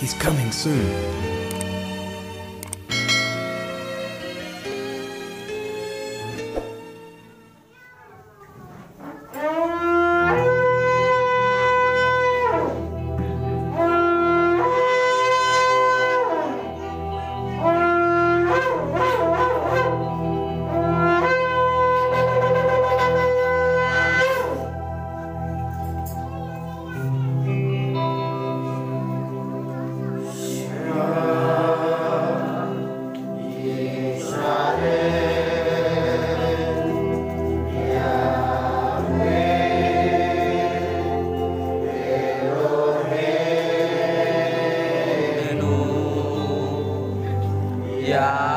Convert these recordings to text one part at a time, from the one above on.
He's coming soon. Yeah.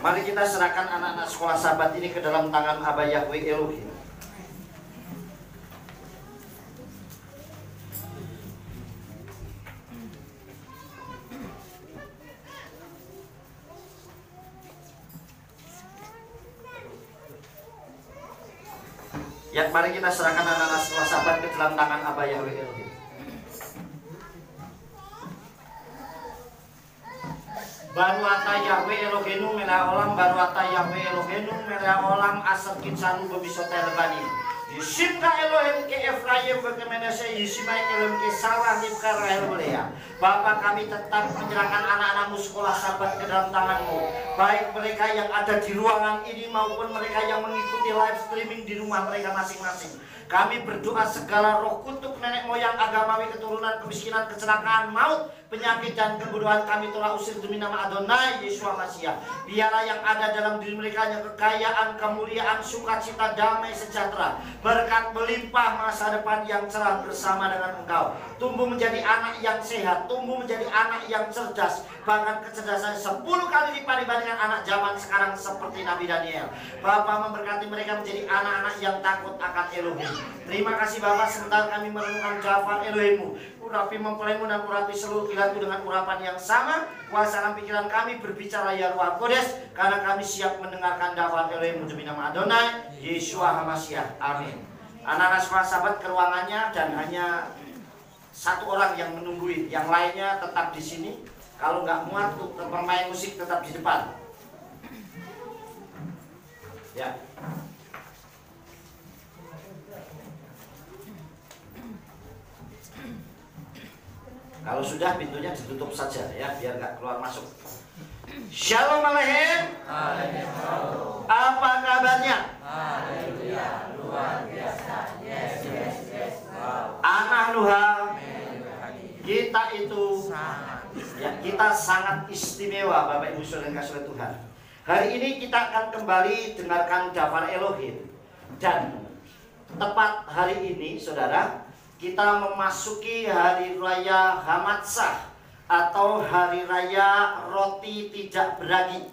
Mari kita serahkan anak-anak sekolah Sabat ini ke dalam tangan Abah Yahweh Elohim. Ya, mari kita serahkan anak-anak sekolah Sabat ke dalam tangan Abah Yahweh Elohim. Baruata Yahweh Elohenu mela olam baruata Yahweh Elohenu mela olam asar kinsanu bebisote lebani. Yisimka Elohim ke Efraim bagaimana saya Yisimai Elohim ke Sarah Ribka Rahel Lea. Bapa, kami tetap menyerahkan anak-anakmu sekolah Sabat ke dalam tanganmu. Baik mereka yang ada di ruangan ini maupun mereka yang mengikuti live streaming di rumah mereka masing-masing. Kami berdoa segala roh kutuk nenek moyang agamawi, keturunan, kemiskinan, kecelakaan, maut, penyakit dan kebodohan kami telah usir demi nama Adonai Yeshua Mashiach. Biarlah yang ada dalam diri mereka yang kekayaan, kemuliaan, sukacita, damai, sejahtera, berkat melimpah, masa depan yang cerah bersama dengan Engkau. Tumbuh menjadi anak yang sehat, tumbuh menjadi anak yang cerdas, bahkan kecerdasan 10 kali lipat dibandingkan anak zaman sekarang seperti Nabi Daniel. Bapa memberkati mereka menjadi anak-anak yang takut akan Elohim. Terima kasih Bapak, sebentar kami merenungkan Jafar Elohimmu. Urapi mempelaimu dan urapi seluruh kilatku dengan urapan yang sama. Kuasakan pikiran kami berbicara ya Ruh Kodes, karena kami siap mendengarkan Jafar Elohimmu demi nama Adonai Yeshua HaMashiach. Amin. Anak-anak sekolah Sabat ke ruangannya, dan hanya satu orang yang menunggui, yang lainnya tetap di sini. Kalau nggak muat, pemain musik tetap di depan. Ya. Kalau sudah, pintunya ditutup saja ya, biar nggak keluar masuk. Shalom Aleichem. Apa kabarnya? Haleluya, luar biasa. Yes, yes, yes. Wow. Anak Tuhan, kita itu ya, kita sangat istimewa Bapak Ibu Saudara yang kasih Tuhan. Hari ini kita akan kembali dengarkan Jafar Elohim, dan tepat hari ini Saudara, kita memasuki hari raya Hamatsah atau hari raya roti tidak beragi.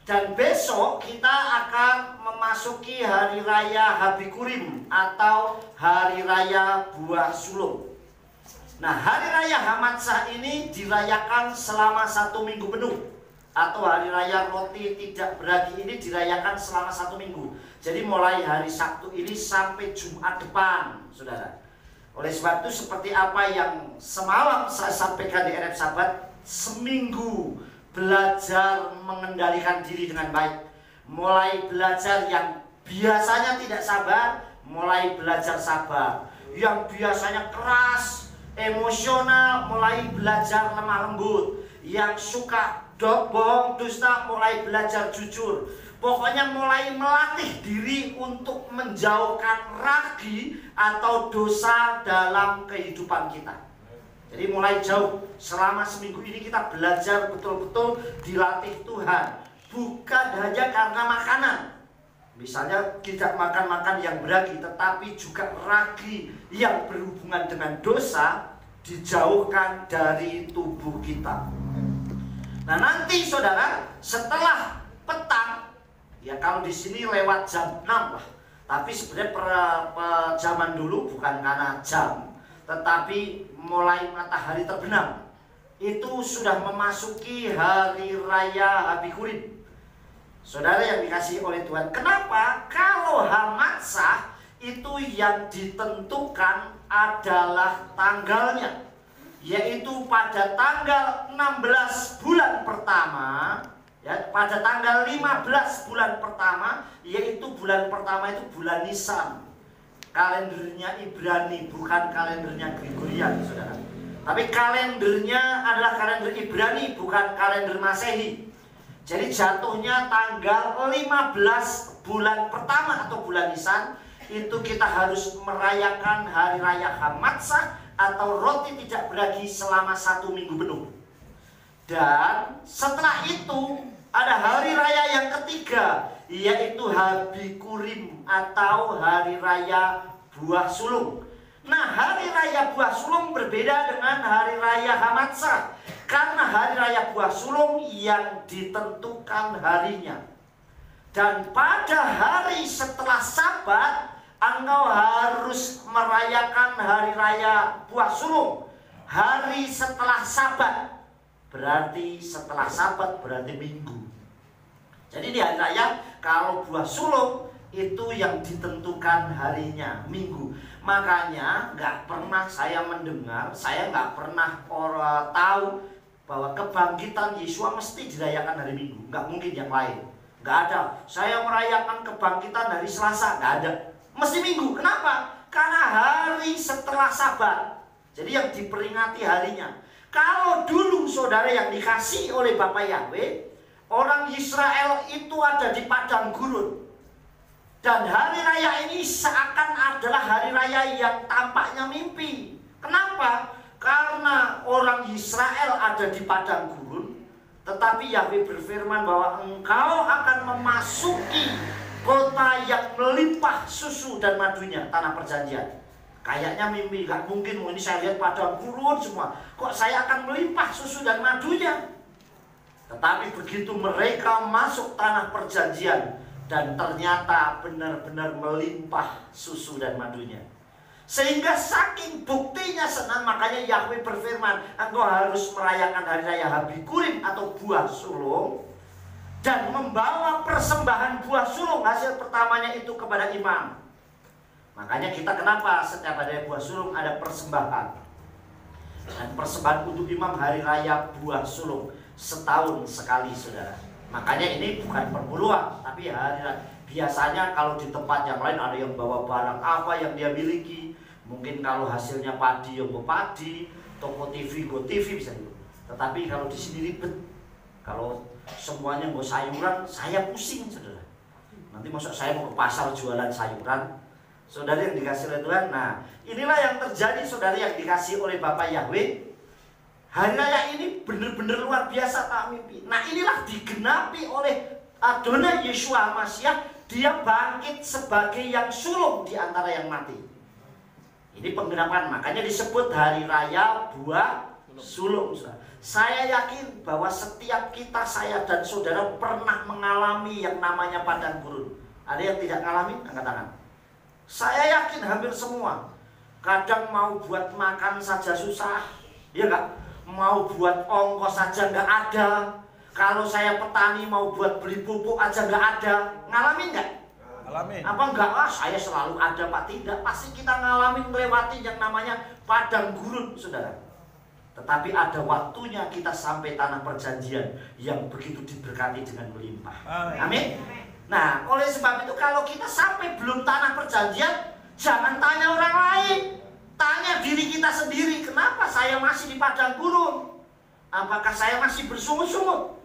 Dan besok kita akan memasuki hari raya Habikurim atau hari raya buah sulung. Nah, hari raya Hamatsah ini dirayakan selama 1 minggu penuh, atau hari raya roti tidak beragi ini dirayakan selama 1 minggu. Jadi mulai hari Sabtu ini sampai Jumat depan, Saudara. Oleh sebab itu, seperti apa yang semalam saya sampaikan di RF Sabat, seminggu belajar mengendalikan diri dengan baik. Mulai belajar yang biasanya tidak sabar, mulai belajar sabar. Yang biasanya keras, emosional, mulai belajar lemah lembut. Yang suka bohong, dusta, mulai belajar jujur. Pokoknya mulai melatih diri untuk menjauhkan ragi atau dosa dalam kehidupan kita. Jadi mulai jauh. Selama seminggu ini kita belajar betul-betul dilatih Tuhan. Bukan hanya karena makanan. Misalnya tidak makan-makan yang beragi, tetapi juga ragi yang berhubungan dengan dosa dijauhkan dari tubuh kita. Nah, nanti Saudara, setelah petang, ya kalau di sini lewat jam 6 lah. Tapi sebenarnya zaman dulu bukan karena jam, tetapi mulai matahari terbenam. Itu sudah memasuki hari raya Habikurim. Saudara yang dikasihi oleh Tuhan, kenapa? Kalau Hamatsah itu yang ditentukan adalah tanggalnya, yaitu pada tanggal 16 bulan pertama. Ya, pada tanggal 15 bulan pertama, yaitu bulan pertama itu bulan Nisan. Kalendernya Ibrani, bukan kalendernya Gregorian, Saudara. Tapi kalendernya adalah kalender Ibrani, bukan kalender Masehi. Jadi jatuhnya tanggal 15 bulan pertama atau bulan Nisan, itu kita harus merayakan hari raya Hamatsah atau roti tidak beragi selama 1 minggu penuh. Dan setelah itu ada hari raya yang ketiga, yaitu Habikurim atau hari raya buah sulung. Nah, hari raya buah sulung berbeda dengan hari raya Hamatsah. Karena hari raya buah sulung yang ditentukan harinya. Dan pada hari setelah Sabat, engkau harus merayakan hari raya buah sulung. Hari setelah Sabat, berarti setelah Sabat berarti Minggu. Jadi di hari raya, kalau buah sulung itu yang ditentukan harinya, Minggu. Makanya nggak pernah saya mendengar, saya nggak pernah tahu bahwa kebangkitan Yesua mesti dirayakan hari Minggu. Nggak mungkin yang lain. Nggak ada. Saya merayakan kebangkitan hari Selasa, nggak ada. Mesti Minggu. Kenapa? Karena hari setelah Sabat. Jadi yang diperingati harinya. Kalau dulu saudara yang dikasih oleh Bapak Yahweh, orang Israel itu ada di padang gurun. Dan hari raya ini seakan adalah hari raya yang tampaknya mimpi. Kenapa? Karena orang Israel ada di padang gurun, tetapi Yahweh berfirman bahwa engkau akan memasuki kota yang melimpah susu dan madunya, tanah perjanjian. Kayaknya mimpi, gak mungkin. Ini saya lihat padang gurun semua, kok saya akan melimpah susu dan madunya. Tetapi begitu mereka masuk tanah perjanjian, dan ternyata benar-benar melimpah susu dan madunya. Sehingga saking buktinya senang, makanya Yahweh berfirman, engkau harus merayakan hari raya Habikurim atau buah sulung, dan membawa persembahan buah sulung, hasil pertamanya itu kepada imam. Makanya kita kenapa setiap hari buah sulung ada persembahan. Dan persembahan untuk imam hari raya buah sulung setahun sekali, saudara. Makanya ini bukan perpuluhan, tapi hari raya. Biasanya kalau di tempat yang lain ada yang bawa barang apa yang dia miliki. Mungkin kalau hasilnya padi, yang bawa padi, toko TV, go TV bisa gitu. Tetapi kalau di sini ribet. Kalau semuanya mau sayuran, saya pusing, saudara. Nanti masuk saya mau ke pasar jualan sayuran. Saudara yang dikasih oleh Tuhan. Nah, inilah yang terjadi, saudara yang dikasih oleh Bapak Yahweh. Hari raya ini benar-benar luar biasa, tak mimpi. Nah, inilah digenapi oleh Adonai Yeshua Masiah. Dia bangkit sebagai yang sulung di antara yang mati. Ini penggenapan, makanya disebut hari raya buah sulung. Saya yakin bahwa setiap kita, saya dan saudara pernah mengalami yang namanya padang gurun. Ada yang tidak mengalami? Angkat tangan. Saya yakin hampir semua. Kadang mau buat makan saja susah, ya enggak? Mau buat ongkos saja nggak ada. Kalau saya petani mau buat beli pupuk aja nggak ada. Ngalamin nggak? Ngalamin. Apa enggak? Saya selalu ada, Pak. Tidak. Pasti kita ngalamin melewati yang namanya padang gurun, saudara. Tetapi ada waktunya kita sampai tanah perjanjian yang begitu diberkati dengan melimpah. Amin. Nah, oleh sebab itu kalau kita sampai belum tanah perjanjian, jangan tanya orang lain. Tanya diri kita sendiri, kenapa saya masih di padang gurun? Apakah saya masih bersungut-sungut?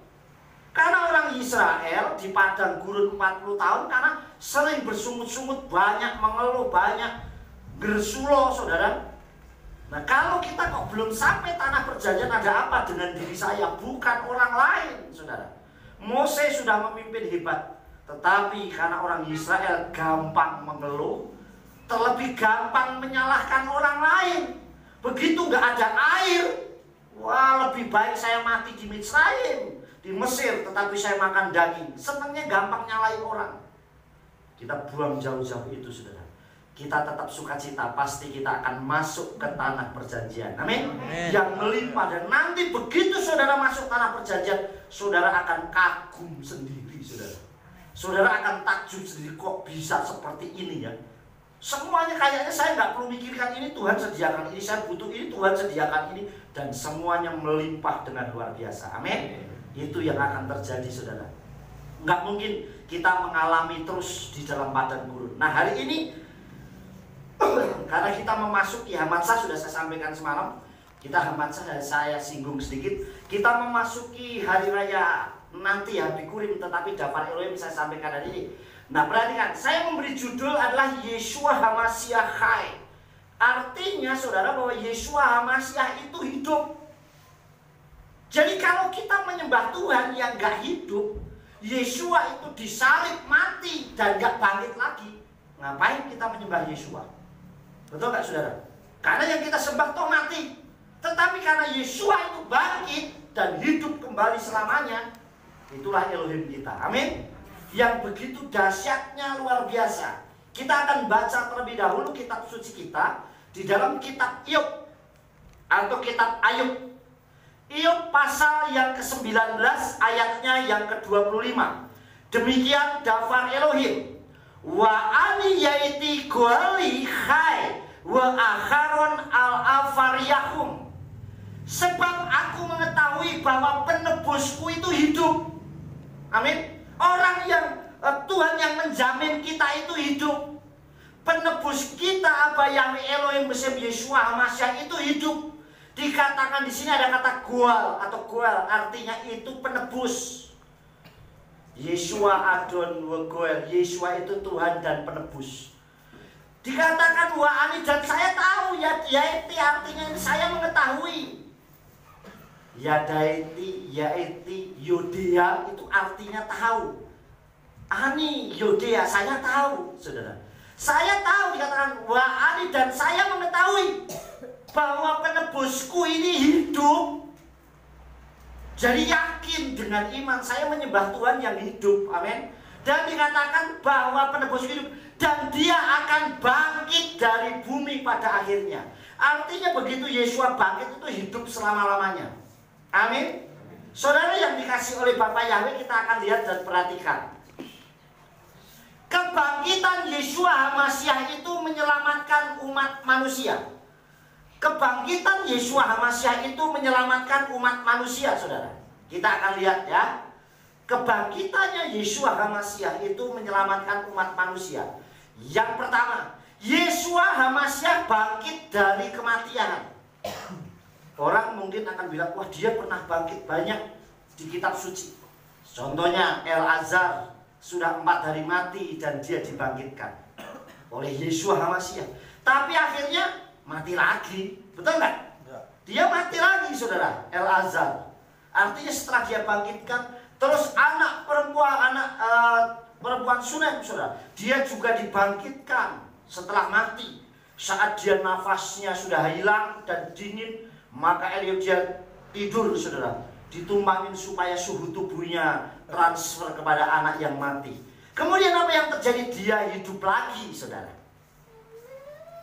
Karena orang Israel di padang gurun 40 tahun karena sering bersungut-sungut, banyak mengeluh, banyak gersulo, saudara. Nah, kalau kita kok belum sampai tanah perjanjian, ada apa dengan diri saya? Bukan orang lain, saudara. Moses sudah memimpin hebat, tetapi karena orang Israel gampang mengeluh, terlebih gampang menyalahkan orang lain. Begitu nggak ada air, wah lebih baik saya mati di Misraim, di Mesir, tetapi saya makan daging. Senangnya gampang nyalain orang. Kita buang jauh-jauh itu, saudara. Kita tetap sukacita, pasti kita akan masuk ke tanah perjanjian. Amin. Yang melimpah. Dan nanti begitu saudara masuk tanah perjanjian, saudara akan kagum sendiri, saudara. Saudara akan takjub sendiri, kok bisa seperti ini ya. Semuanya kayaknya saya nggak perlu mikirkan ini, Tuhan sediakan ini, saya butuh ini, Tuhan sediakan ini. Dan semuanya melimpah dengan luar biasa. Amin. Itu yang akan terjadi, saudara. Nggak mungkin kita mengalami terus di dalam padang gurun. Nah, hari ini karena kita memasuki Hamansa, sudah saya sampaikan semalam, kita Hamansa, saya singgung sedikit, kita memasuki hari raya nanti Habikurim, tetapi Dafar Elohim saya sampaikan hari ini. Nah, perhatikan, saya memberi judul adalah Yeshua HaMashiach Chai. Artinya, saudara, bahwa Yeshua HaMashiach itu hidup. Jadi kalau kita menyembah Tuhan yang gak hidup, Yeshua itu disalib, mati, dan gak bangkit lagi, ngapain kita menyembah Yeshua? Betul gak, saudara? Karena yang kita sembah toh mati. Tetapi karena Yeshua itu bangkit dan hidup kembali selamanya, itulah Elohim kita. Amin. Yang begitu dahsyatnya, luar biasa. Kita akan baca terlebih dahulu kitab suci kita di dalam kitab Iyob atau kitab Ayub. Iyob pasal yang ke-19 ayatnya yang ke-25. Demikian dafar Elohim. Wa ani yaiti goali khai wa akharon al-afariyahum. Sebab aku mengetahui bahwa penebusku itu hidup. Amin. Orang yang Tuhan yang menjamin kita itu hidup. Penebus kita apa yang Elohim Mesem Yeshua HaMashiach itu hidup. Dikatakan di sini ada kata goal atau goal, artinya itu penebus. Yeshua Adon wa goel. Yeshua itu Tuhan dan penebus. Dikatakan wa ani, dan saya tahu, ya yaiti artinya saya mengetahui. Ya daiti, yaiti, yodea itu artinya tahu. Ani, yodea, saya tahu, saudara. Saya tahu, dikatakan wa ani, dan saya mengetahui bahwa penebusku ini hidup. Jadi yakin dengan iman saya menyembah Tuhan yang hidup. Amin. Dan dikatakan bahwa penebusku hidup dan dia akan bangkit dari bumi pada akhirnya. Artinya begitu Yeshua bangkit itu hidup selama-lamanya. Amin. Saudara yang dikasih oleh Bapak Yahweh, kita akan lihat dan perhatikan. Kebangkitan Yeshua HaMashiach itu menyelamatkan umat manusia. Kebangkitan Yeshua HaMashiach itu menyelamatkan umat manusia, saudara. Kita akan lihat ya. Kebangkitannya Yeshua HaMashiach itu menyelamatkan umat manusia. Yang pertama, Yeshua HaMashiach bangkit dari kematian. Orang mungkin akan bilang, wah dia pernah bangkit banyak di kitab suci. Contohnya El-Azhar sudah 4 hari mati dan dia dibangkitkan oleh Yeshua HaMashiach. Tapi akhirnya mati lagi, betul nggak? Ya. Dia mati lagi, saudara. El-Azhar. Artinya setelah dia bangkitkan, terus anak perempuan Sunem, saudara, dia juga dibangkitkan setelah mati. Saat dia nafasnya sudah hilang dan dingin, maka dia tidur, saudara. Ditumpangin supaya suhu tubuhnya transfer kepada anak yang mati. Kemudian apa yang terjadi? Dia hidup lagi, saudara.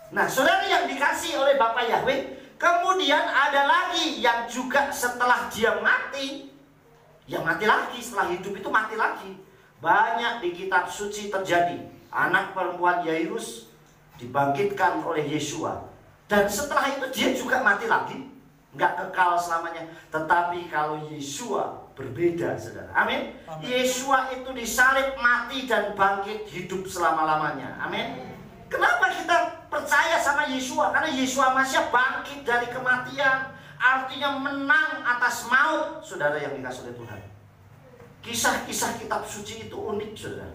Nah, saudara yang dikasih oleh Bapak Yahweh, kemudian ada lagi yang juga setelah dia mati, yang mati lagi, setelah hidup itu mati lagi. Banyak di kitab suci terjadi. Anak perempuan Yairus dibangkitkan oleh Yeshua. Dan setelah itu dia juga mati lagi. Nggak kekal selamanya. Tetapi kalau Yeshua berbeda, saudara. Amin. Yeshua itu disalib, mati, dan bangkit hidup selama-lamanya. Amin. Kenapa kita percaya sama Yeshua? Karena Yeshua HaMashiach bangkit dari kematian. Artinya menang atas maut, saudara yang dikasih oleh Tuhan. Kisah-kisah kitab suci itu unik, saudara.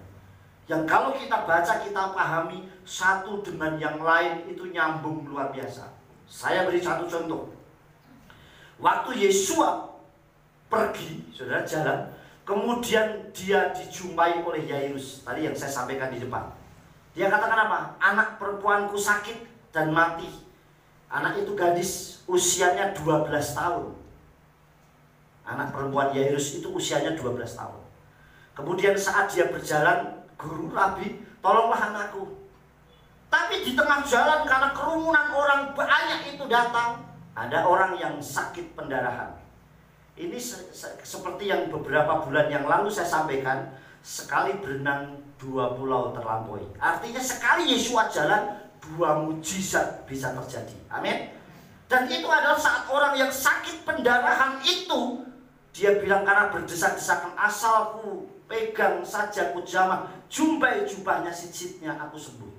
Yang kalau kita baca, kita pahami satu dengan yang lain, itu nyambung luar biasa. Saya beri satu contoh. Waktu Yeshua pergi, saudara, jalan, kemudian dia dijumpai oleh Yairus. Tadi yang saya sampaikan di depan. Dia katakan apa? Anak perempuanku sakit dan mati. Anak itu gadis, usianya 12 tahun. Anak perempuan Yairus itu usianya 12 tahun. Kemudian saat dia berjalan, guru, rabi, tolonglah anakku. Tapi di tengah jalan karena kerumunan orang banyak itu datang, ada orang yang sakit pendarahan. Ini seperti yang beberapa bulan yang lalu saya sampaikan, sekali berenang 2 pulau terlampaui. Artinya sekali Yeshua jalan, 2 mujizat bisa terjadi. Amin. Dan itu adalah saat orang yang sakit pendarahan itu, dia bilang karena berdesak-desakan, asalku pegang saja kujamah, jumpai jubahnya sijitnya, aku sembuh.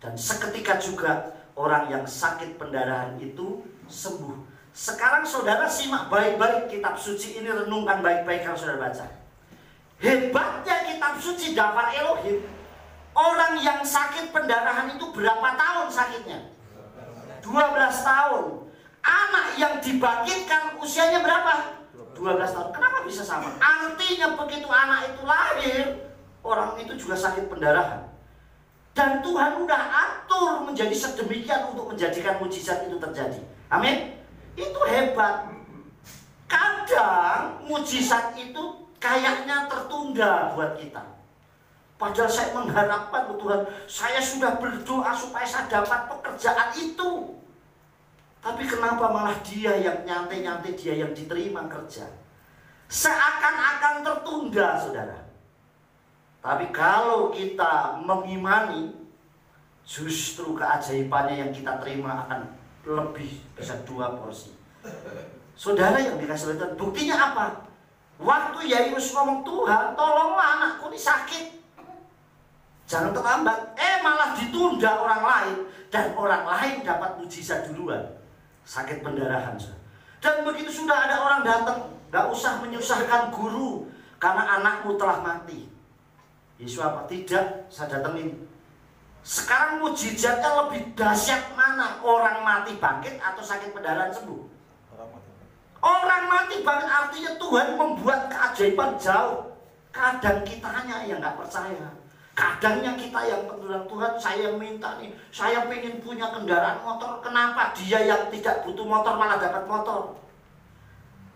Dan seketika juga orang yang sakit pendarahan itu sembuh. Sekarang saudara simak baik-baik kitab suci ini, renungkan baik-baik kalau saudara baca. Hebatnya kitab suci dafar Elohim. Orang yang sakit pendarahan itu berapa tahun sakitnya? 12 tahun. Anak yang dibangkitkan usianya berapa? 12 tahun. Kenapa bisa sama? Artinya begitu anak itu lahir, orang itu juga sakit pendarahan. Dan Tuhan udah atur menjadi sedemikian untuk menjadikan mujizat itu terjadi. Amin. Itu hebat. Kadang mujizat itu kayaknya tertunda buat kita. Padahal saya mengharapkan Tuhan, saya sudah berdoa supaya saya dapat pekerjaan itu. Tapi kenapa malah dia yang nyantai-nyantai, dia yang diterima kerja? Seakan-akan tertunda, saudara. Tapi kalau kita mengimani, justru keajaibannya yang kita terima akan lebih, bisa 2 porsi. Saudara yang dikasih Tuhan, buktinya apa? Waktu Yairus ngomong, Tuhan tolonglah anakku ini sakit, jangan terlambat. Malah ditunda orang lain, dan orang lain dapat mujizat duluan. Sakit pendarahan. Dan begitu sudah ada orang datang, gak usah menyusahkan guru, karena anakmu telah mati. Yesus apa? Tidak, saya datengin. Sekarang mujizatnya lebih dahsyat mana? Orang mati bangkit atau sakit pendarahan sembuh? Orang mati bangkit, artinya Tuhan membuat keajaiban jauh. Kadang kitanya yang gak percaya. Kadangnya kita yang bilang, Tuhan saya minta nih, saya pengen punya kendaraan motor. Kenapa dia yang tidak butuh motor malah dapat motor?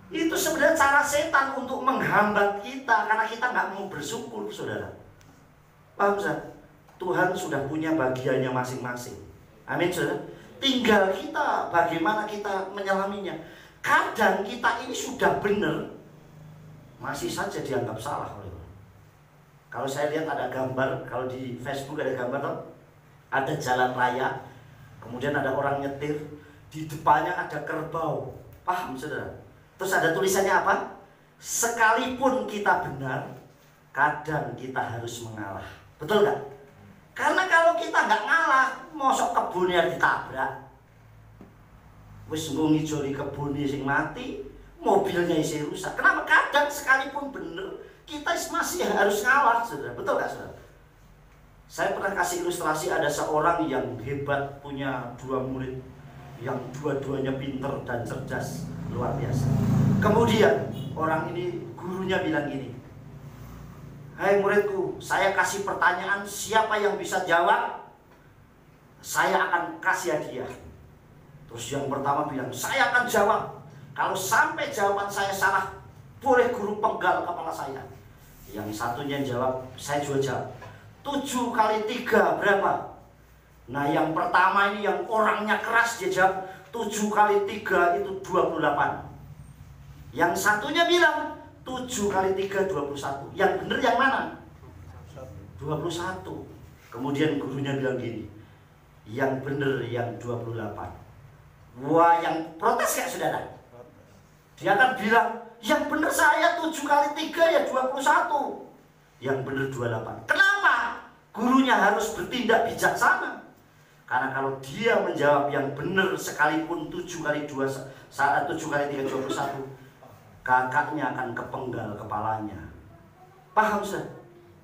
Itu sebenarnya cara setan untuk menghambat kita, karena kita nggak mau bersyukur, saudara. Paham, saudara? Tuhan sudah punya bagiannya masing-masing. Amin, saudara. Tinggal kita bagaimana kita menyelaminya. Kadang kita ini sudah benar, masih saja dianggap salah oleh orang. Kalau saya lihat ada gambar, kalau di Facebook ada gambar toh, ada jalan raya, kemudian ada orang nyetir, di depannya ada kerbau. Paham, saudara? Terus ada tulisannya apa? Sekalipun kita benar, kadang kita harus mengalah. Betul nggak? Karena kalau kita nggak ngalah, mosok kebunnya ditabrak, wis ngijoli kebunnya sing mati, mobilnya isi rusak. Kenapa? Kadang sekalipun benar, kita masih harus ngalah, saudara. Betul nggak, saudara? Saya pernah kasih ilustrasi, ada seorang yang hebat, punya 2 murid yang dua-duanya pinter dan cerdas, luar biasa. Kemudian orang ini, gurunya bilang gini, hai muridku, saya kasih pertanyaan, siapa yang bisa jawab, saya akan kasih hadiah. Terus yang pertama bilang, saya akan jawab. Kalau sampai jawaban saya salah, boleh guru penggal kepala saya. Yang satunya jawab, saya juga jawab, 7 kali 3 berapa? Nah yang pertama ini yang orangnya keras, dia jawab 7 kali 3 itu 28. Yang satunya bilang 7 kali 3 21. Yang benar yang mana? 21. Kemudian gurunya bilang gini, yang benar yang 28. Wah, yang protes gak, saudara? Dia akan bilang, yang benar saya 7 kali 3 ya 21. Yang benar 28. Kenapa? Gurunya harus bertindak bijaksana. Karena kalau dia menjawab yang benar sekalipun 7 kali 2 saat 7 kali 3 21, kakaknya akan kepenggal kepalanya. Paham, saudara?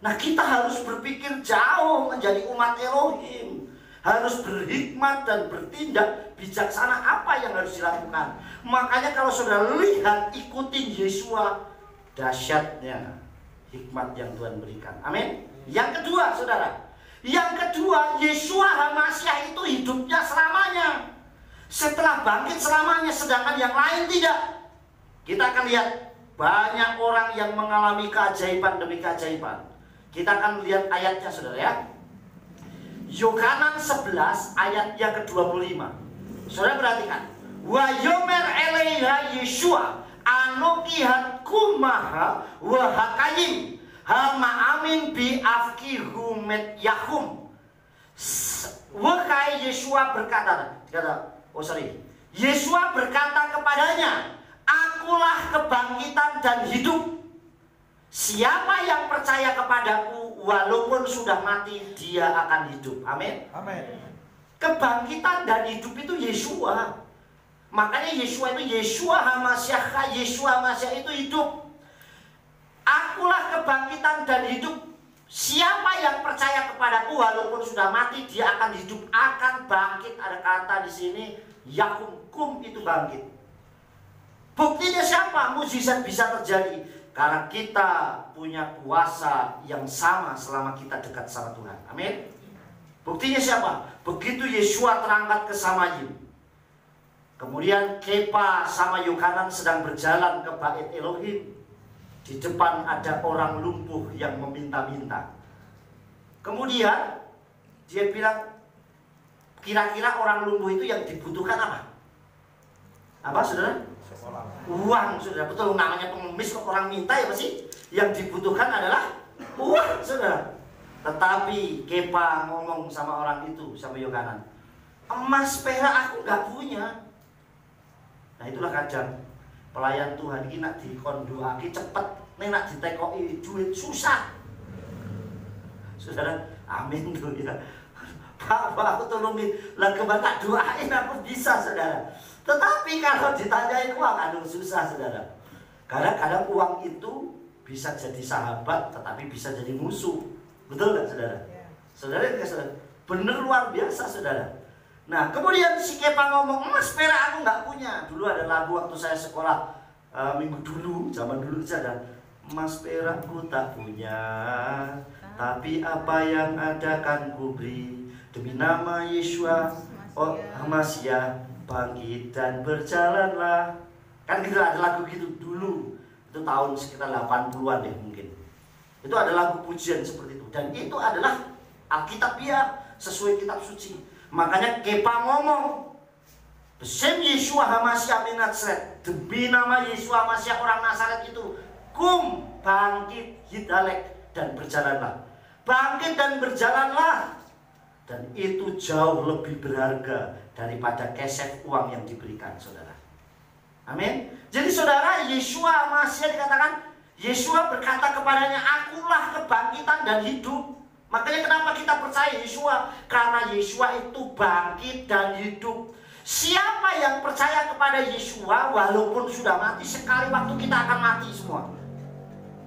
Nah, kita harus berpikir jauh menjadi umat Elohim. Harus berhikmat dan bertindak bijaksana apa yang harus dilakukan. Makanya kalau saudara lihat, ikutin Yesua, dahsyatnya hikmat yang Tuhan berikan. Amin. Yang kedua, saudara, yang kedua, Yesua HaMasyiah itu hidupnya selamanya. Setelah bangkit selamanya, sedangkan yang lain tidak. Kita akan lihat banyak orang yang mengalami keajaiban demi keajaiban. Kita akan lihat ayatnya, saudara, ya. Yohanan 11 ayatnya ke-25. Saudara perhatikan. Wa yomer elaiha Yeshua anokihat kumaha wa hakayim hama amin bi afkihu met yahum. Wakai Yeshua berkata, Yeshua berkata kepadanya, akulah kebangkitan dan hidup. Siapa yang percaya kepadaku, walaupun sudah mati, dia akan hidup. Amin. Amin. Kebangkitan dan hidup itu Yesua. Makanya Yesua itu Yeshua HaMasyiah. Yeshua HaMasyiah itu hidup. Akulah kebangkitan dan hidup. Siapa yang percaya kepadaku, walaupun sudah mati, dia akan hidup, akan bangkit. Ada kata di sini, yakum, kum itu bangkit. Buktinya siapa? Mujizat bisa terjadi karena kita punya kuasa yang sama selama kita dekat sama Tuhan. Amin. Buktinya siapa? Begitu Yesua terangkat ke Samayim, Kemudian Kepa sama Yohanan sedang berjalan ke Bait Elohim. Di depan ada orang lumpuh yang meminta-minta. Kemudian dia bilang, kira-kira orang lumpuh itu yang dibutuhkan apa? Apa, saudara? Uang, saudara. Betul, namanya pengemis kok orang minta ya pasti. Yang dibutuhkan adalah uang, saudara. Tetapi Kepa ngomong sama orang itu, sama Yohanan, emas perak aku nggak punya. Nah itulah kadang pelayan Tuhan ini nak dikondoaki cepet, nih nak ditekoi duit susah. Saudara, amin tuh ya. Pak, aku tolongin, lah tak doain aku bisa, saudara. Tetapi kalau ditanyain uang, aduh susah, saudara. Kadang-kadang uang itu bisa jadi sahabat, tetapi bisa jadi musuh. Betul nggak, saudara? Saudara, saudara, bener luar biasa, saudara. Nah, kemudian si Kepa ngomong, emas perak aku nggak punya. Dulu ada lagu waktu saya sekolah minggu dulu, zaman dulu saja. Emas perakku tak punya, tapi apa yang ada kan ku beri. Demi nama Yeshua, oh Hamasya, bangkit dan berjalanlah. Kan gitu, ada lagu gitu dulu. Itu tahun sekitar 80-an deh mungkin. Itu ada lagu pujian seperti itu. Dan itu adalah Alkitab ya, sesuai kitab suci. Makanya Kepa ngomong, Besem Yeshua Hamasya bin Nazaret, demi nama Yeshua Hamasya orang Nazaret itu, kum, bangkit, hidalek, dan berjalanlah. Bangkit dan berjalanlah. Dan itu jauh lebih berharga daripada kesek uang yang diberikan, saudara. Amin. Jadi saudara, Yeshua Hamasya dikatakan, Yeshua berkata kepadanya, akulah kebangkitan dan hidup. Makanya kenapa kita percaya Yeshua? Karena Yeshua itu bangkit dan hidup. Siapa yang percaya kepada Yeshua, walaupun sudah mati, sekali waktu kita akan mati semua.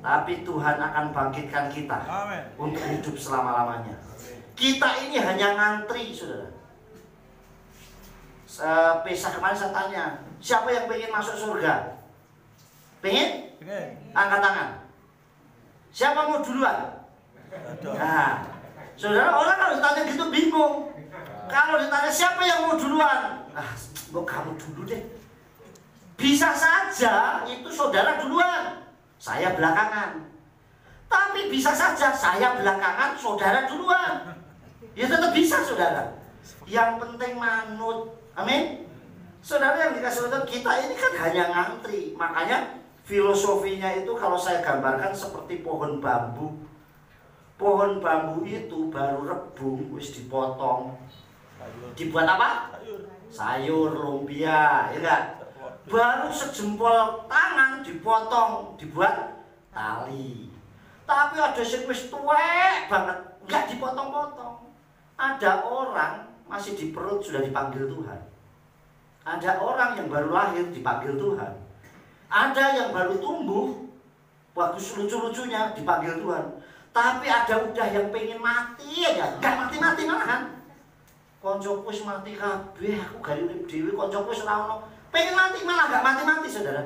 Tapi Tuhan akan bangkitkan kita. Amen. Untuk hidup selama-lamanya. Kita ini hanya ngantri, saudara. Pesah kemarin saya tanya, siapa yang pengen masuk surga? Pengen? Angkat tangan. Siapa mau duluan? Nah, saudara, orang kalau ditanya gitu bingung. Kalau ditanya siapa yang mau duluan, kok kamu dulu deh. Bisa saja itu saudara duluan, saya belakangan. Tapi bisa saja saya belakangan, saudara duluan. Ya tetap bisa, saudara. Yang penting manut. Amin. Saudara yang dikasih Tuhan, kita ini kan hanya ngantri. Makanya filosofinya itu kalau saya gambarkan seperti pohon bambu. Pohon bambu itu baru rebung, wis dipotong. Dibuat apa? Sayur, lumpia, ya enggak? Baru sejempol tangan dipotong, dibuat tali. Tapi ada yang wis tuwek banget, enggak dipotong-potong. Ada orang masih di perut sudah dipanggil Tuhan. Ada orang yang baru lahir dipanggil Tuhan. Ada yang baru tumbuh, bagus lucu-lucunya dipanggil Tuhan. Tapi ada udah yang pengen mati aja, gak mati-mati malahan. Koncoku wis mati kabeh, aku gari urip dhewe, koncoku wis ora ono. Pengen mati malah gak mati-mati, saudara.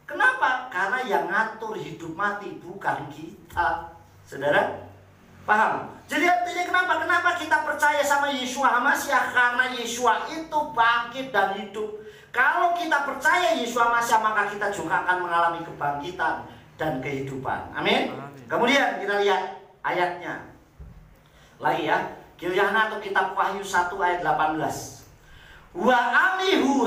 Kenapa? Karena yang ngatur hidup mati bukan kita. Saudara, paham? Jadi artinya kenapa? Kenapa kita percaya sama Yeshua Hamasya? Karena Yeshua itu bangkit dan hidup. Kalau kita percaya Yeshua Hamasya, maka kita juga akan mengalami kebangkitan dan kehidupan. Amin. Kemudian kita lihat ayatnya lagi ya. Gilyana atau kitab Wahyu 1 ayat 18. Wa anihu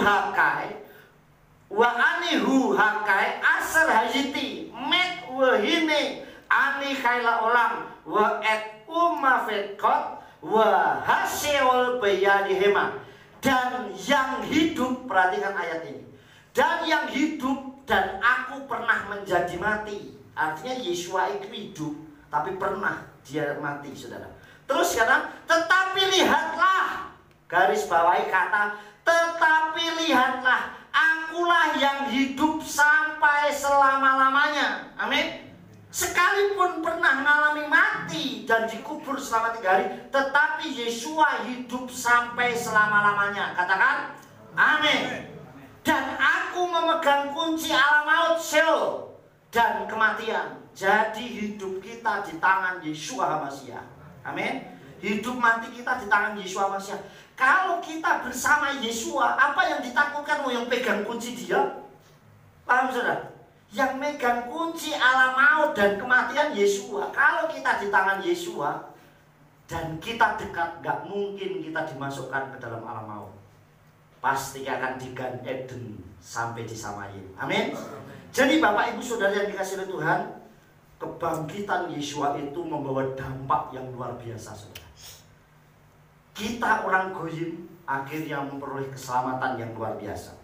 hakai asar hajiti met wahine ani kaila olam wa et umafetkot wa haseol bayadihema. Dan yang hidup, perhatikan ayat ini, dan yang hidup dan aku pernah menjadi mati. Artinya Yeshua itu hidup, tapi pernah dia mati, saudara. Terus kata, tetapi lihatlah, garis bawahi kata, tetapi lihatlah, akulah yang hidup sampai selama-lamanya. Amin. Sekalipun pernah mengalami mati dan dikubur selama 3 hari, tetapi Yeshua hidup sampai selama-lamanya. Katakan, amin. Dan aku memegang kunci alam maut, Sheol, dan kematian. Jadi hidup kita di tangan Yeshua Hamasya. Amin. Hidup mati kita di tangan Yesua Masiah. Kalau kita bersama Yesua, apa yang ditakutkan? Yang pegang kunci dia. Paham saudara? Yang megang kunci alam maut dan kematian Yesua. Kalau kita di tangan Yesua dan kita dekat, gak mungkin kita dimasukkan ke dalam alam maut. Pasti akan di Gan Eden sampai di Samayim. Amin. Jadi Bapak Ibu Saudara yang dikasihi oleh Tuhan, kebangkitan Yesua itu membawa dampak yang luar biasa, saudara. Kita orang goyim akhirnya memperoleh keselamatan yang luar biasa.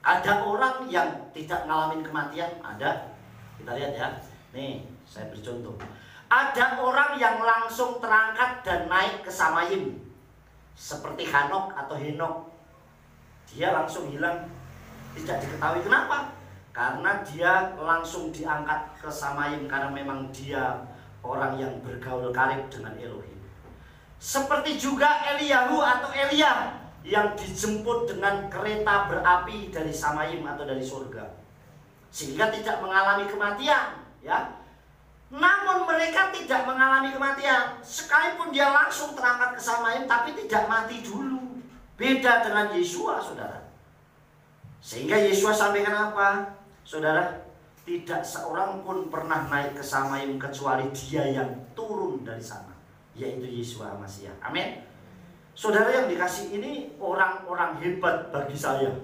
Ada orang yang tidak ngalamin kematian, ada. Kita lihat ya. Nih, saya beri contoh. Ada orang yang langsung terangkat dan naik ke Samayim, seperti Hanok atau Henok. Dia langsung hilang, tidak diketahui kenapa. Karena dia langsung diangkat ke Samayim, karena memang dia orang yang bergaul karib dengan Elohim. Seperti juga Eliyahu atau Elia yang dijemput dengan kereta berapi dari Samayim atau dari surga, sehingga tidak mengalami kematian, ya. Namun mereka tidak mengalami kematian, sekalipun dia langsung terangkat ke Samayim, tapi tidak mati dulu. Beda dengan Yesua, saudara. Sehingga Yesua sampaikan apa, saudara? Tidak seorang pun pernah naik ke Samayim kecuali dia yang turun dari sana, yaitu Yesua Masiah. Amin. Saudara yang dikasih, ini orang-orang hebat bagi saya.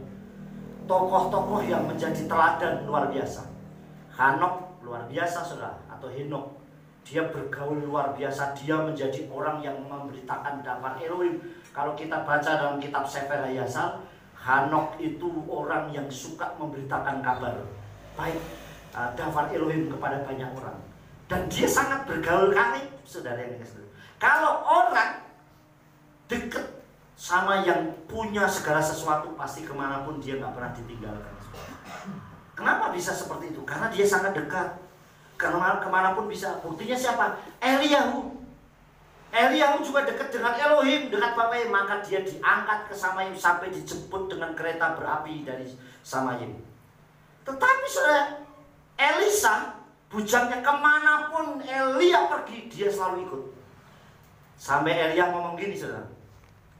Tokoh-tokoh yang menjadi teladan luar biasa. Hanok luar biasa, saudara, atau Henok. Dia bergaul luar biasa. Dia menjadi orang yang memberitakan dafar Elohim. Kalau kita baca dalam kitab Sefer Hayasal, Hanok itu orang yang suka memberitakan kabar baik dafar Elohim kepada banyak orang. Dan dia sangat bergaul karib, saudara yang dikasih. Kalau orang dekat sama yang punya segala sesuatu, pasti kemanapun dia nggak pernah ditinggalkan. Kenapa bisa seperti itu? Karena dia sangat dekat. Kemanapun bisa. Buktinya siapa? Eliyahu. Eliyahu juga dekat dengan Elohim, dekat Bapa. Maka dia diangkat ke Samayim sampai dijemput dengan kereta berapi dari Samayim. Tetapi saudara, Elisa, bujangnya, kemanapun Elia pergi, dia selalu ikut. Sampai Elia ngomong gini, saudara,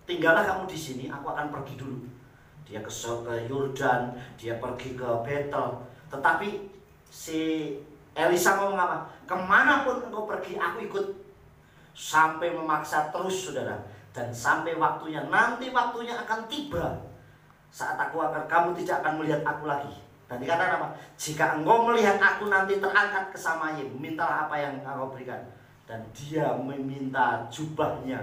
tinggallah kamu di sini, aku akan pergi dulu. Dia ke Yordan, dia pergi ke Betel. Tetapi si Elisa ngomong apa? Kemanapun engkau pergi, aku ikut. Sampai memaksa terus, saudara. Dan sampai waktunya, nanti waktunya akan tiba. Saat kamu tidak akan melihat aku lagi. Dan dikatakan apa? Jika engkau melihat aku nanti terangkat ke Samayim, mintalah apa yang engkau berikan. Dan dia meminta jubahnya,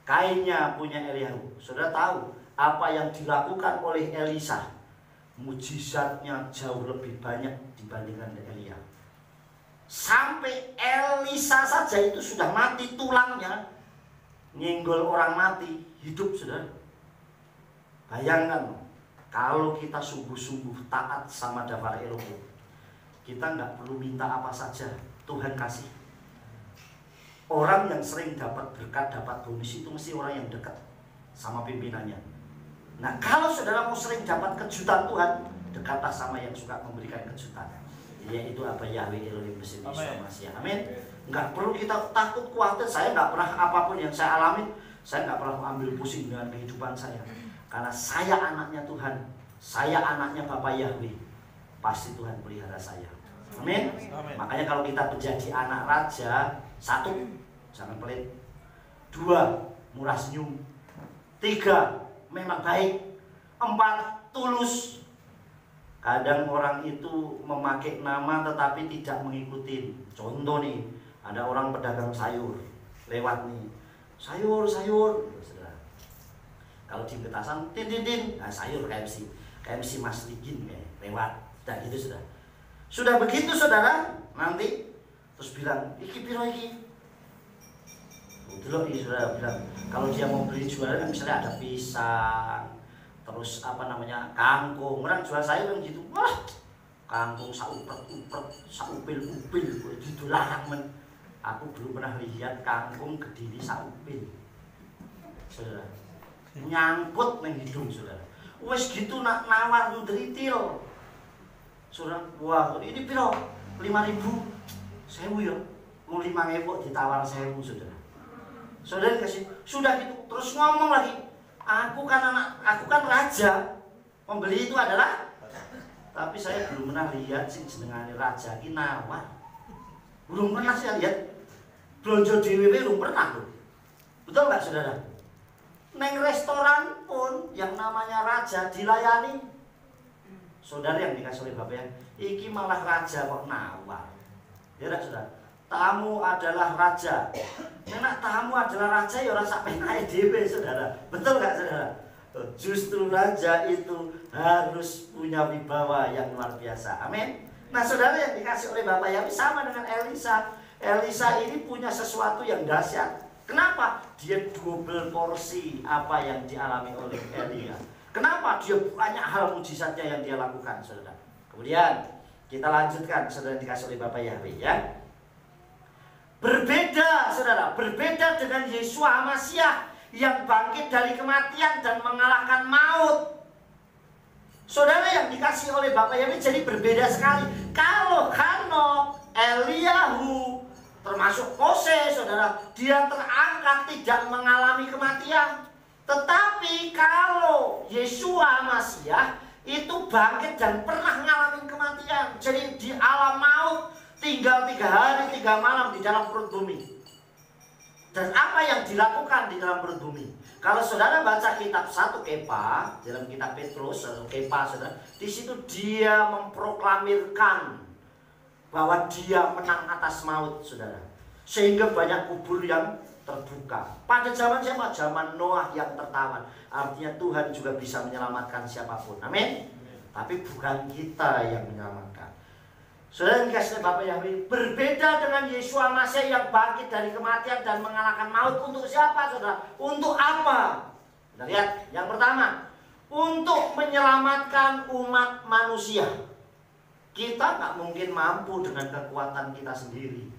kainnya punya Eliyahu. Saudara tahu apa yang dilakukan oleh Elisa? Mujizatnya jauh lebih banyak dibandingkan Elia. Sampai Elisa saja itu sudah mati tulangnya, nyenggol orang mati, hidup, saudara. Bayangkan, kalau kita sungguh-sungguh taat sama dafar Elohim, kita nggak perlu minta apa saja, Tuhan kasih. Orang yang sering dapat berkat, dapat bonus itu mesti orang yang dekat sama pimpinannya. Nah, kalau saudara mau sering dapat kejutan Tuhan, dekatlah sama yang suka memberikan kejutan, yaitu apa? Yahweh Elohim Yesua Masiah. Amin. Nggak perlu kita takut, khawatir. Saya nggak pernah, apapun yang saya alami, saya nggak pernah ambil pusing dengan kehidupan saya. Karena saya anaknya Tuhan, saya anaknya Bapa Yahweh, pasti Tuhan pelihara saya. Amin. Makanya kalau kita menjadi anak raja, 1, jangan pelit. 2, murah senyum. 3, memang baik. 4, tulus. Kadang orang itu memakai nama tetapi tidak mengikuti. Contoh nih, ada orang pedagang sayur lewat nih, sayur. Kalau di petasan, tin, nah, sayur KMC Mas Ligin lewat. Dan gitu sudah begitu, saudara, nanti terus bilang, iki piro iki? Dulu saudara bilang, kalau dia mau beli jualan kan misalnya ada pisang, terus kangkung. Orang jual sayur kan gitu, wah, kangkung saupret, saupil gitu larang men. Aku belum pernah lihat kangkung gedini saupil, saudara. Nyangkut nang hidung, saudara. Wes gitu nak nawar ndritil. Saudara, wah, ini piro? 5.000. 1.000 ya. Mau 5.000 ditawar 1.000, saudara. Saudara kasih, sudah gitu terus ngomong lagi, aku kan raja, pembeli itu adalah, tapi saya belum pernah lihat sing jenengane raja ki nawar. Belum pernah saya lihat. Blonjo dhewe belum pernah loh. Betul nggak saudara? Neng restoran pun yang namanya raja dilayani. Saudara yang dikasih oleh Bapak ya, iki malah raja kok nawar. Ya enggak saudara? Tamu adalah raja. Nek tamu adalah raja ya ora sak penake dhewe saudara. Betul nggak saudara? Justru raja itu harus punya wibawa yang luar biasa. Amin. Nah saudara yang dikasih oleh Bapak Yahweh sama dengan Elisa. Elisa ini punya sesuatu yang dahsyat. Kenapa? Dia double porsi apa yang dialami oleh Elia. Kenapa? Dia banyak hal mujizatnya yang dia lakukan, saudara. Kemudian kita lanjutkan, saudara dikasih oleh Bapak Yahweh ya. Berbeda, saudara, berbeda dengan Yeshua Hamasyah yang bangkit dari kematian dan mengalahkan maut. Saudara yang dikasih oleh Bapak Yahweh jadi berbeda sekali. Kalau Hanok, Eliyahu, termasuk Mose, saudara, dia terangkat tidak mengalami kematian. Tetapi kalau Yeshua Hamasyah itu bangkit dan pernah mengalami kematian. Jadi di alam maut tinggal 3 hari 3 malam di dalam perut bumi. Dan apa yang dilakukan di dalam perut bumi? Kalau saudara baca kitab 1 Kepa, dalam kitab Petrus, Kepa, saudara, di situ dia memproklamirkan bahwa dia menang atas maut, saudara. Sehingga banyak kubur yang terbuka. Pada zaman siapa? Zaman Noah yang tertawan. Artinya Tuhan juga bisa menyelamatkan siapapun. Amin. Tapi bukan kita yang menyelamatkan. Saudara yang dikasih Bapak Yahweh, berbeda dengan Yeshua Hamasyah yang bangkit dari kematian dan mengalahkan maut. Untuk siapa, saudara? Untuk apa? Kita lihat, yang pertama, untuk menyelamatkan umat manusia. Kita nggak mungkin mampu dengan kekuatan kita sendiri,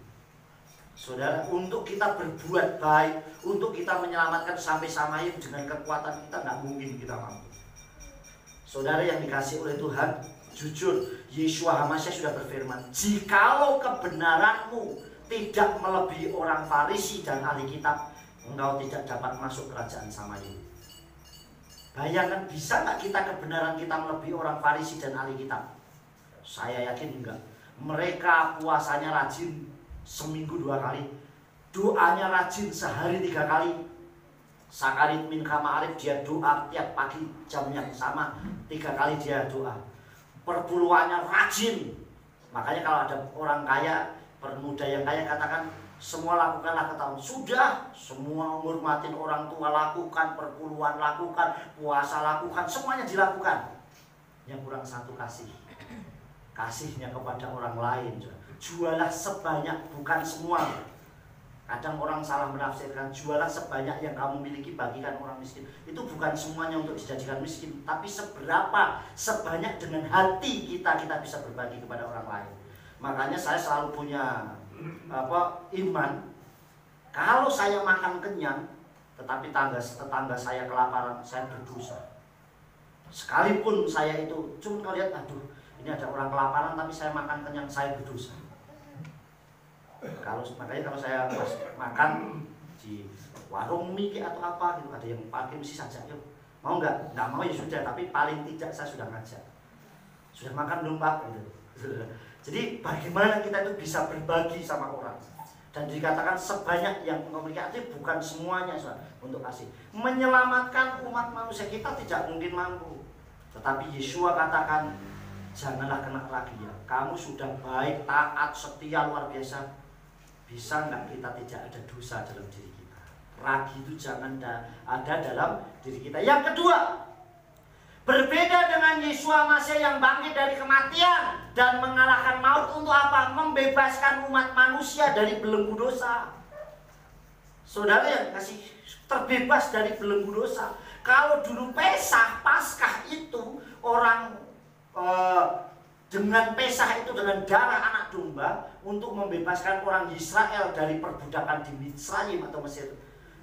saudara. Untuk kita berbuat baik, untuk kita menyelamatkan sampai Samayim dengan kekuatan kita nggak mungkin kita mampu. Saudara yang dikasih oleh Tuhan, jujur, Yeshua Hamasyah sudah berfirman, jikalau kebenaranmu tidak melebihi orang Farisi dan ahli kitab, engkau tidak dapat masuk kerajaan Samayim. Bayangkan, bisa nggak kita kebenaran kita melebihi orang Farisi dan ahli kitab? Saya yakin enggak. Mereka puasanya rajin seminggu 2 kali, doanya rajin sehari 3 kali. Sakarit min Ma'arif, dia doa tiap pagi jam yang sama 3 kali dia doa. Perpuluhannya rajin. Makanya kalau ada orang kaya, pemuda yang kaya katakan, semua lakukanlah ketahuan. Sudah, semua menghormatin orang tua lakukan, perpuluhan lakukan, puasa lakukan, semuanya dilakukan. Yang kurang satu kasih. Kasihnya kepada orang lain. Jualah sebanyak, bukan semua. Kadang orang salah menafsirkan, jualah sebanyak yang kamu miliki, bagikan orang miskin. Itu bukan semuanya untuk dijadikan miskin, tapi seberapa, sebanyak dengan hati kita bisa berbagi kepada orang lain. Makanya saya selalu punya iman. Kalau saya makan kenyang, tetapi tetangga saya kelaparan, saya berdosa. Sekalipun saya itu cuma lihat, aduh, ini ada orang kelaparan tapi saya makan kenyang, saya berdosa. Makanya kalau saya pas makan di warung mie atau apa gitu, ada yang parkir mesti saja, yuk mau nggak mau ya sudah, tapi paling tidak saya sudah ngajak. Sudah makan belum Pak? Gitu. Jadi bagaimana kita itu bisa berbagi sama orang. Dan dikatakan sebanyak yang engkau miliki, artinya bukan semuanya untuk kasih. Menyelamatkan umat manusia kita tidak mungkin mampu. Tetapi Yeshua katakan, janganlah kena ragi ya. Kamu sudah baik, taat, setia, luar biasa. Bisa nggak kita tidak ada dosa dalam diri kita? Ragi itu jangan ada dalam diri kita. Yang kedua, berbeda dengan Yeshua Hamasyah yang bangkit dari kematian dan mengalahkan maut. Untuk apa? Membebaskan umat manusia dari belenggu dosa. Saudara yang kasih terbebas dari belenggu dosa. Kalau dulu Paskah itu orang dengan Pesah itu dengan darah anak domba untuk membebaskan orang Israel dari perbudakan di Mitzrayim atau Mesir.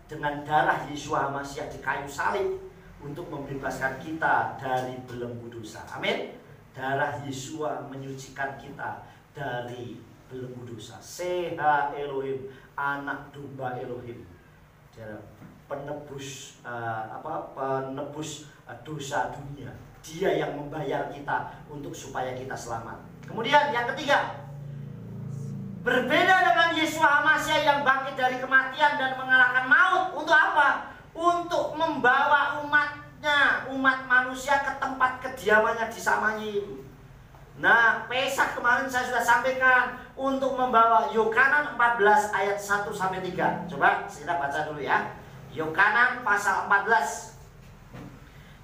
Dengan darah Yeshua Hamasyah di kayu salib untuk membebaskan kita dari belenggu dosa. Amin. Darah Yeshua menyucikan kita dari belenggu dosa. Seha Elohim, anak domba Elohim. penebus penebus dosa dunia. Dia yang membayar kita untuk supaya kita selamat. Kemudian yang ketiga, berbeda dengan Yesus HaMasyiah yang bangkit dari kematian dan mengalahkan maut. Untuk apa? Untuk membawa umatnya, umat manusia ke tempat kediamannya di Samayim. Nah, Pesak kemarin saya sudah sampaikan untuk membawa Yohanan 14 ayat 1-3. Coba kita baca dulu ya. Yohanan pasal 14.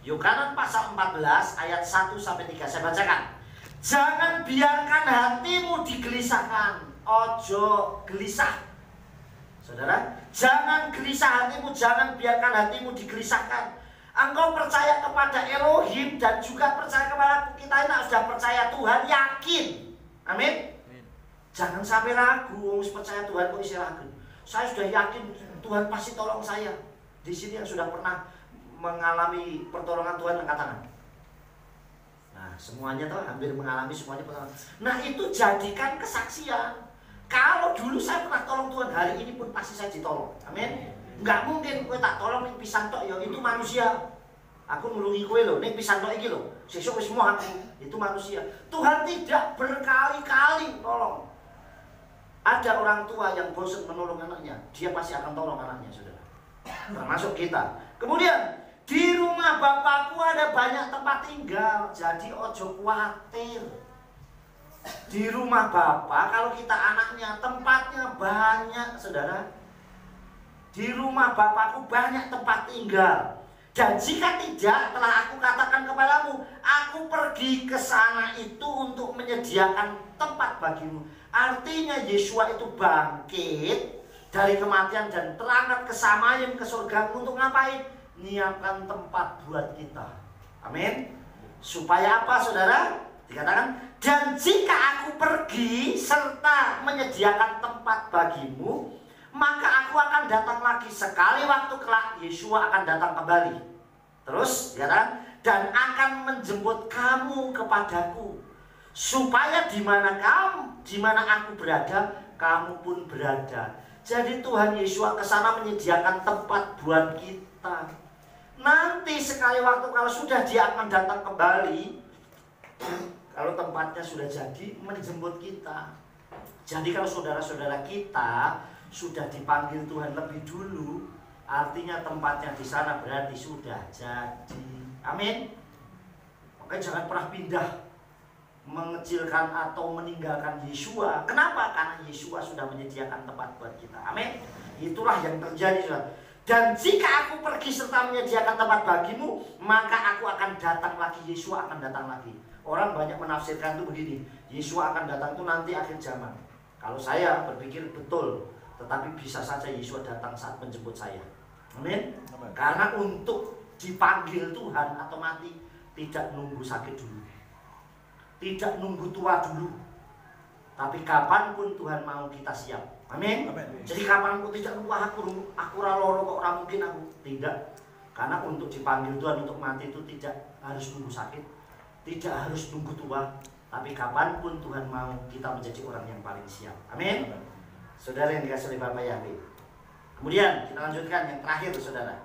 Yohanan pasal 14 ayat 1-3. Saya bacakan. Jangan biarkan hatimu digelisahkan. Ojo gelisah. Saudara, jangan gelisah hatimu, jangan biarkan hatimu digelisahkan. Engkau percaya kepada Elohim dan juga percaya kepada kita ini sudah percaya Tuhan, yakin. Amin. Jangan sampai ragu, percaya Tuhan kok isi ragu. Saya sudah yakin Tuhan pasti tolong saya. Di sini yang sudah pernah mengalami pertolongan Tuhan angkat tangan. Nah, semuanya tuh hampir mengalami semuanya pertolongan. Nah, itu jadikan kesaksian. Kalau dulu saya pernah tolong Tuhan, hari ini pun pasti saya ditolong. Amin. Enggak mungkin kowe tak tolong ning pisan tok ya, itu manusia. Aku nulungi kowe lho ning pisan tok iki lho. Sesuk wis mau aku. Itu manusia. Tuhan tidak berkali-kali tolong. Ada orang tua yang bosan menolong anaknya, dia pasti akan tolong anaknya, Saudara. Termasuk kita. Kemudian, di rumah Bapakku ada banyak tempat tinggal, jadi ojo khawatir. Di rumah Bapak kalau kita anaknya tempatnya banyak, Saudara. Di rumah Bapakku banyak tempat tinggal. Dan jika tidak, telah aku katakan kepadamu, aku pergi ke sana itu untuk menyediakan tempat bagimu. Artinya Yesua itu bangkit dari kematian dan terangkat ke Samayim, ke surga. Untuk ngapain? Nyiapkan tempat buat kita. Amin. Supaya apa, Saudara? Dikatakan, dan jika aku pergi serta menyediakan tempat bagimu, maka aku akan datang lagi sekali waktu kelak Yesua akan datang kembali. Terus dikatakan, dan akan menjemput kamu kepadaku, supaya di mana aku berada, kamu pun berada. Jadi Tuhan Yesua ke sana menyediakan tempat buat kita. Nanti sekali waktu kalau sudah dia akan datang kembali, kalau tempatnya sudah jadi, menjemput kita. Jadi kalau saudara-saudara kita sudah dipanggil Tuhan lebih dulu, artinya tempatnya di sana berarti sudah jadi. Amin. Makanya jangan pernah pindah, mengecilkan atau meninggalkan Yesua. Kenapa? Karena Yesua sudah menyediakan tempat buat kita. Amin. Itulah yang terjadi, Saudara. Dan jika aku pergi serta menyediakan tempat bagimu, maka aku akan datang lagi. Yesua akan datang lagi. Orang banyak menafsirkan itu begini, Yesua akan datang itu nanti akhir zaman. Kalau saya berpikir betul, tetapi bisa saja Yesua datang saat menjemput saya. Amin. Karena untuk dipanggil Tuhan atau mati, tidak nunggu sakit dulu, tidak nunggu tua dulu, tapi kapanpun Tuhan mau kita siap. Amin. Jadi kapanpun, tidak nunggu aku loro kok ora mungkin aku. Tidak. Karena untuk dipanggil Tuhan untuk mati itu tidak harus nunggu sakit, tidak harus nunggu tua, tapi kapanpun Tuhan mau, kita menjadi orang yang paling siap. Amin. Saudara yang dikasihi oleh Bapak Yahweh. Kemudian kita lanjutkan yang terakhir, Saudara.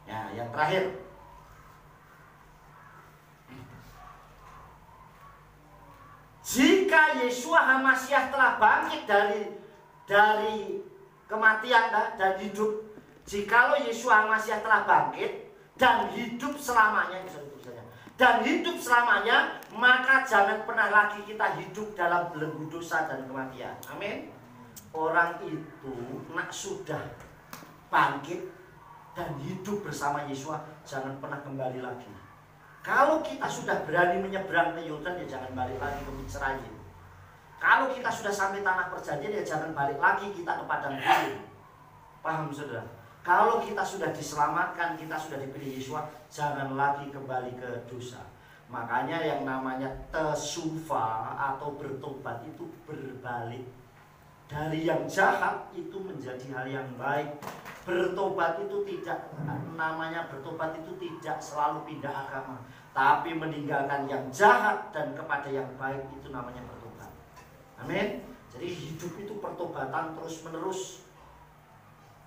Ya, yang terakhir. Jika Yesua HaMasyiah telah bangkit dari kematian dan hidup, jikalau Yesua HaMasyiah telah bangkit dan hidup selamanya, dan hidup selamanya, maka jangan pernah lagi kita hidup dalam belenggu dosa dan kematian. Amin. Orang itu nak sudah bangkit dan hidup bersama Yesua, jangan pernah kembali lagi. Kalau kita sudah berani menyeberang ke Yordan, ya jangan balik lagi ke Misraim. Kalau kita sudah sampai tanah perjanjian, ya jangan balik lagi kita ke padang gurun. Paham, Saudara? Kalau kita sudah diselamatkan, kita sudah dipilih Yesua, jangan lagi kembali ke dosa. Makanya yang namanya tesufa atau bertobat itu berbalik. Dari yang jahat itu menjadi hal yang baik. Bertobat itu tidak, namanya bertobat itu tidak selalu pindah agama, tapi meninggalkan yang jahat dan kepada yang baik, itu namanya bertobat. Amin. Jadi hidup itu pertobatan terus menerus.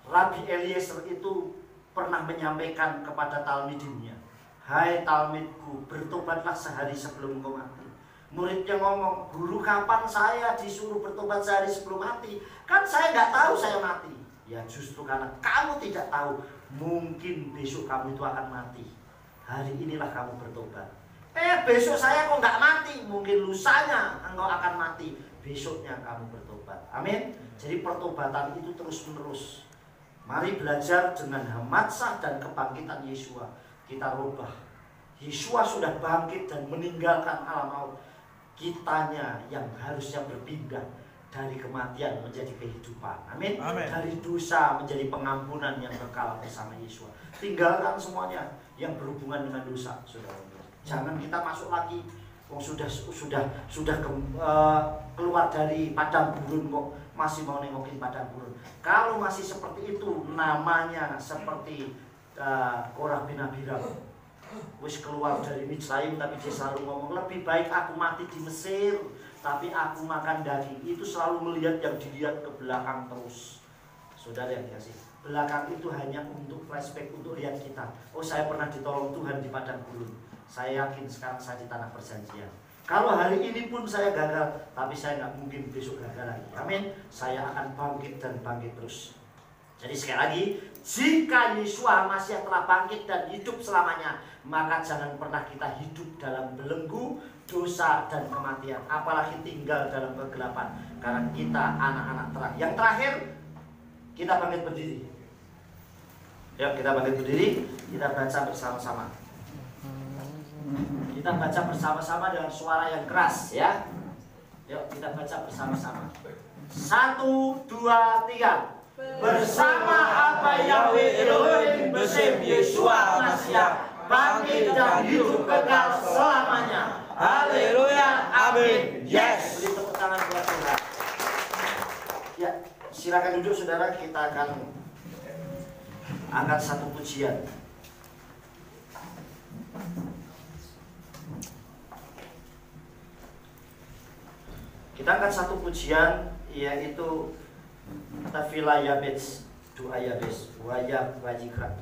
Rabi Eliezer itu pernah menyampaikan kepada talmidimnya, "Hai talmidku, bertobatlah sehari sebelum kau mati." Muridnya ngomong, "Guru, kapan saya disuruh bertobat sehari sebelum mati? Kan saya nggak tahu saya mati." Ya justru karena kamu tidak tahu, mungkin besok kamu itu akan mati. Hari inilah kamu bertobat. Besok saya kok nggak mati, mungkin lusanya engkau akan mati. Besoknya kamu bertobat. Amin. Jadi pertobatan itu terus menerus. Mari belajar dengan hamatsah dan kebangkitan Yesua. Kita rubah. Yesua sudah bangkit dan meninggalkan alam maut. Kitanya yang harusnya berpindah dari kematian menjadi kehidupan. Amin. Amin. Dari dosa menjadi pengampunan yang kekal bersama Yesua. Tinggalkan semuanya yang berhubungan dengan dosa, saudara. Jangan kita masuk lagi. Sudah keluar dari padang gurun kok masih mau nengokin padang gurun. Kalau masih seperti itu, namanya seperti Korah bin Abiram. Wis keluar dari Mitsraim, tapi dia selalu ngomong, "Lebih baik aku mati di Mesir, tapi aku makan daging." Itu selalu melihat yang dilihat ke belakang terus. Saudara yang dikasih, belakang itu hanya untuk flashback, untuk lihat kita. Oh, saya pernah ditolong Tuhan di padang gurun. Saya yakin sekarang saya di tanah perjanjian. Kalau hari ini pun saya gagal, tapi saya nggak mungkin besok gagal lagi. Amin. Saya akan bangkit dan bangkit terus. Jadi sekali lagi, jika Yesua Masih telah bangkit dan hidup selamanya, maka jangan pernah kita hidup dalam belenggu dosa dan kematian, apalagi tinggal dalam kegelapan, karena kita anak-anak terang. Yang terakhir, kita bangkit berdiri. Yuk kita bangkit berdiri, kita baca bersama-sama. Kita baca bersama-sama dengan suara yang keras, ya. Yuk kita baca bersama-sama. 1, 2, 3. Bersama apa Yahweh Elohim besim Yesua Masih bangkit dan hidup kekal selamanya. Haleluya, amin. Yes. Beri tepuk tangan buat Tuhan. Ya, silakan duduk saudara. Kita akan angkat satu pujian. Kita angkat satu pujian, yaitu Tafila Yabes, doa Yabes, wajah wajikrat.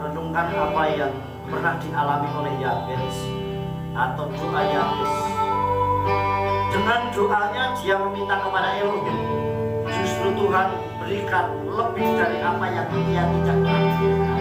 Renungkan apa yang pernah dialami oleh Yabes atau doa Yabes. Dengan doanya dia meminta kepada Elohim. Justru Tuhan berikan lebih dari apa yang dia tidak pikirkan.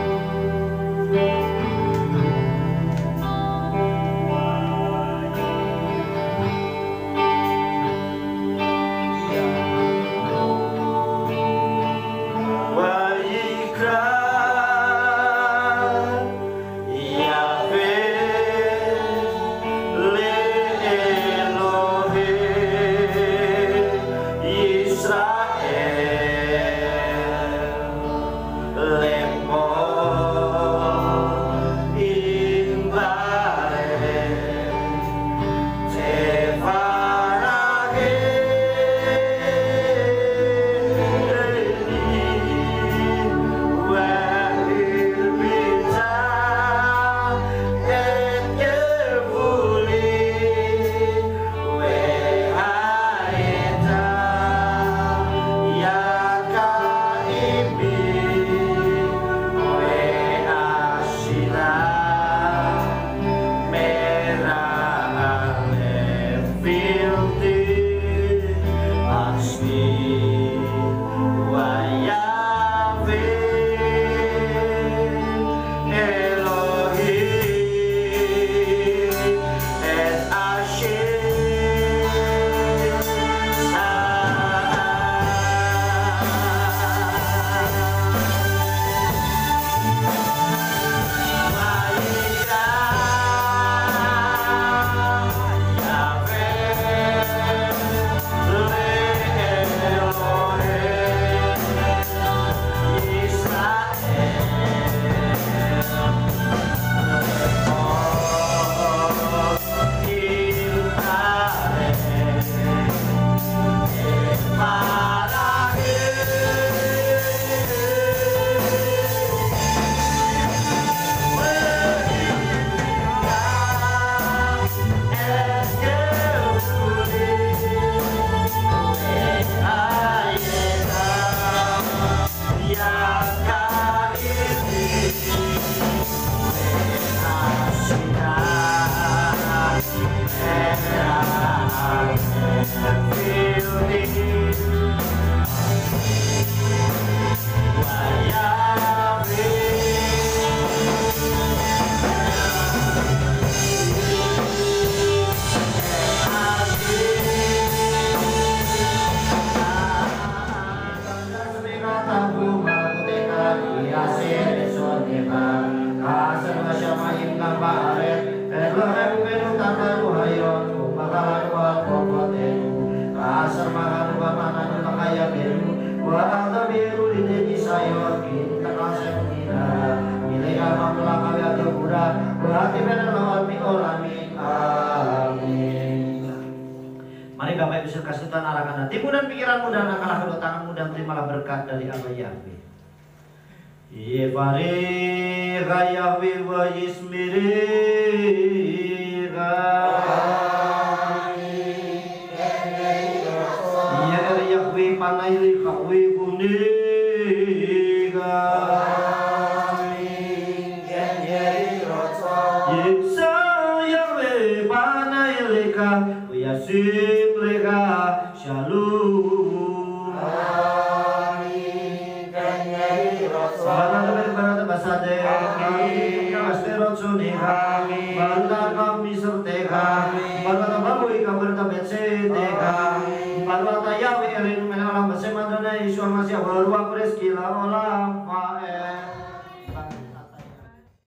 asar makan wa manan makaya beru wa ata beru di sayo kita kasih mengira ilaika mamlaka wa kebura wa hati benar lawal mi olamin amin. Mari Bapak Ibu kasih Tuhan arahkan hatimu dan pikiranmu dan angkatlah kedua tanganmu dan terimalah berkat dari Allah Yahweh. Yevareka Yahweh wa yismireka Yer Yahweh panaili kawe kunega Yeksa Yahweh panaileka Yasipleka Shalom Amin Barang basade kami kastero sunika barang kami serteka barang babu ika bertabet seteka barang Yahweh elin menalam besemadana Yesus Masih berwa preskila olam pae